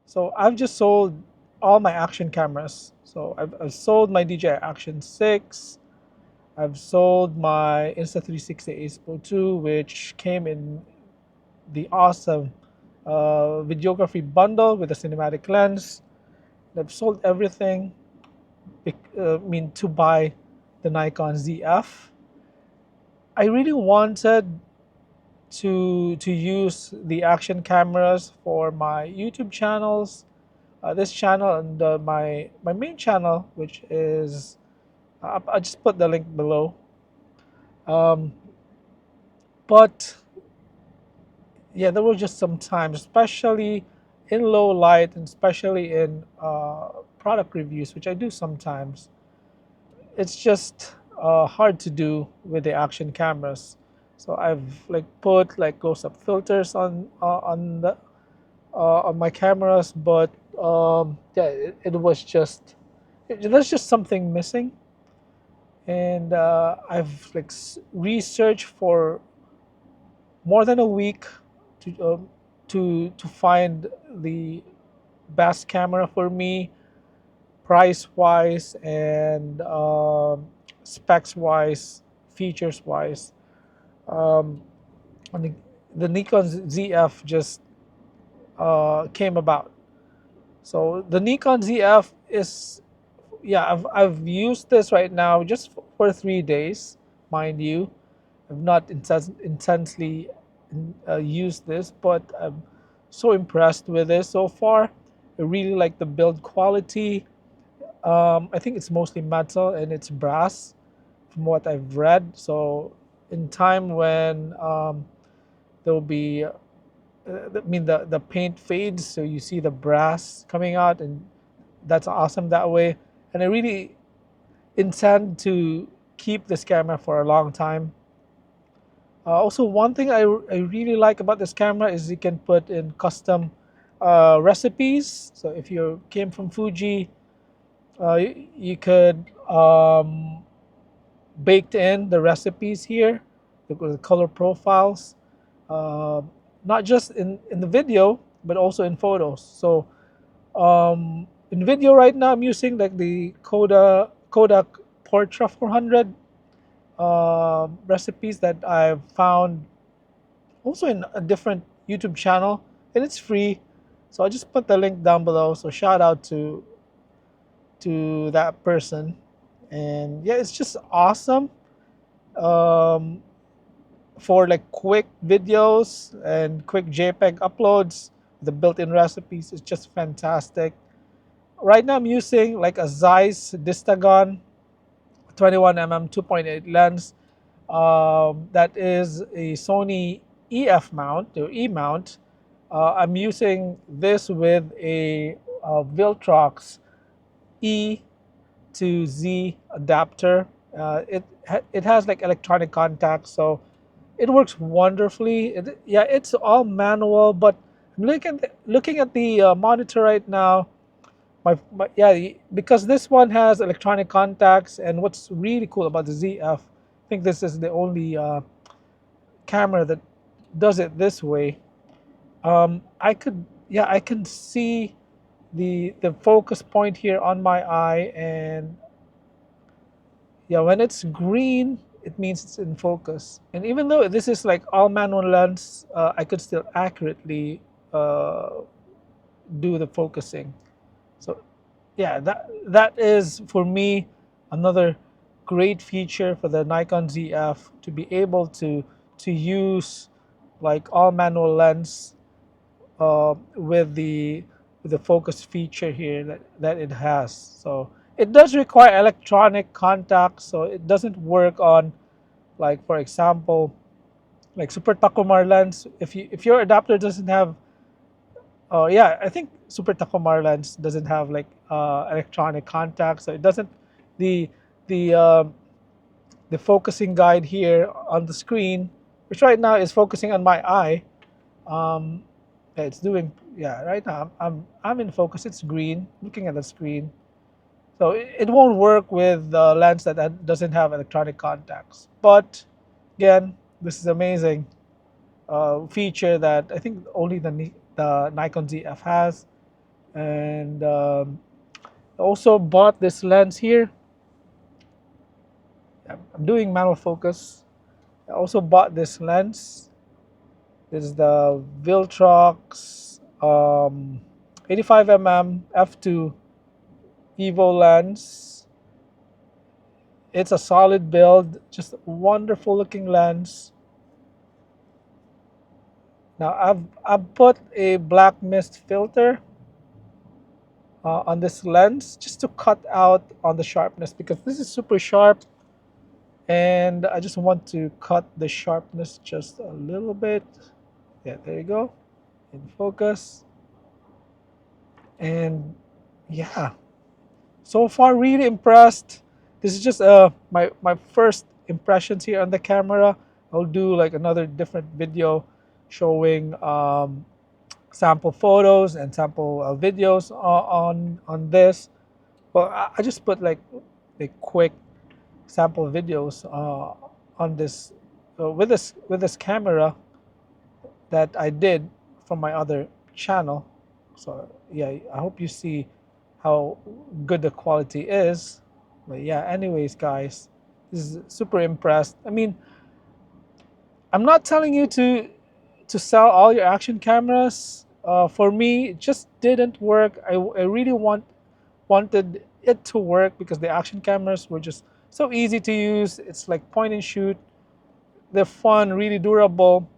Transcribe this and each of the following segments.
So I've just sold all my action cameras. So I've sold my DJI Action 6. I've sold my Insta360 Ace Pro 2, which came in the awesome videography bundle with a cinematic lens. I've sold everything. To buy the Nikon ZF. I really wanted to use the action cameras for my YouTube channels, this channel and my main channel, which is I just put the link below. Um, but yeah, there were just some times, especially in low light and especially in product reviews, which I do sometimes. It's just hard to do with the action cameras. So I've like put like close-up filters on my cameras, but yeah, it was just there's just something missing, and I've like researched for more than a week to find the best camera for me, price wise and specs wise, features wise. Um, and the Nikon ZF just came about. So the Nikon ZF is, yeah, I've used this right now just for 3 days, mind you. I've not intensely used this, but I'm so impressed with this so far. I really like the build quality. I think it's mostly metal and it's brass from what I've read. So in time when there will be, the paint fades, so you see the brass coming out, and that's awesome that way. And I really intend to keep this camera for a long time. Also, one thing I really like about this camera is you can put in custom recipes. So if you came from Fuji, you could baked in the recipes here, the color profiles, uh, not just in the video, but also in photos. So in video right now, I'm using like the Kodak Portra 400 recipes that I've found also in a different YouTube channel, and it's free. So I just put the link down below. So shout out to that person, and yeah, it's just awesome um, for like quick videos and quick JPEG uploads. The built-in recipes is just fantastic. Right now, I'm using like a Zeiss Distagon 21mm 2.8 lens. That is a Sony EF mount or E mount. I'm using this with a Viltrox E to Z adapter. It has like electronic contacts, so it works wonderfully. Yeah, it's all manual, but I'm looking at the monitor right now. Yeah, because this one has electronic contacts, and what's really cool about the ZF, I think this is the only camera that does it this way. I can see the focus point here on my eye, and yeah, when it's green, it means it's in focus. And even though this is like all manual lens, I could still accurately uh, do the focusing. So yeah, that is for me another great feature for the Nikon ZF, to be able to use like all manual lens with the focus feature here that it has. So it does require electronic contact, so it doesn't work on, like for example, like Super Takumar lens. If your adapter doesn't have, oh yeah, I think Super Takumar lens doesn't have like electronic contact, so it doesn't the the um, the focusing guide here on the screen, which right now is focusing on my eye. Um, yeah, it's doing, yeah, right now I'm in focus. It's green, looking at the screen. So it won't work with the lens that doesn't have electronic contacts. But again, this is amazing feature that I think only the Nikon ZF has. And I also bought this lens here. I'm doing manual focus. I also bought this lens. This is the Viltrox 85 mm f2 Evo lens. It's a solid build, just a wonderful looking lens. Now I've put a black mist filter on this lens just to cut out on the sharpness, because this is super sharp and I just want to cut the sharpness just a little bit. Yeah, there you go, in focus. And yeah, so far really impressed. This is just my first impressions here on the camera. I'll do like another different video showing sample photos and sample videos on this. Well, I just put like a quick sample videos on this with this camera that I did from my other channel. So yeah, I hope you see how good the quality is. But yeah, anyways, guys, this is super impressed. I mean, I'm not telling you to sell all your action cameras. For me, it just didn't work. I really wanted it to work because the action cameras were just so easy to use. It's like point and shoot. They're fun, really durable,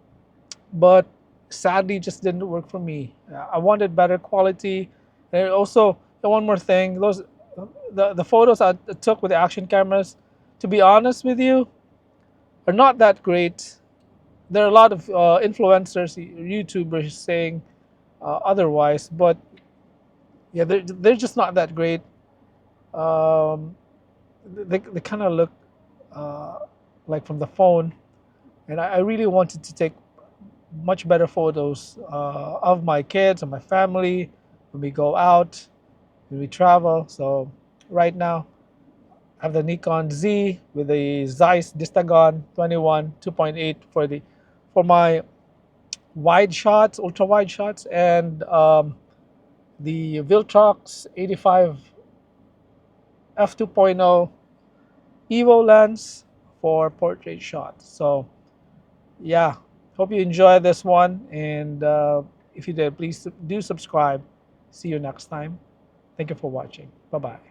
but sadly just didn't work for me. I wanted better quality. And also, one more thing, the photos I took with the action cameras, to be honest with you, are not that great. There are a lot of influencers, YouTubers saying otherwise, but yeah, they're just not that great. Um, they kind of look uh, like from the phone, and I really wanted to take much better photos of my kids and my family when we go out, when we travel. So right now, I have the Nikon Z with the Zeiss Distagon 21 2.8 for my wide shots, ultra wide shots, and the Viltrox 85 f2.0 Evo lens for portrait shots. So yeah, hope you enjoy this one, and if you did, please do subscribe. See you next time. Thank you for watching. Bye bye.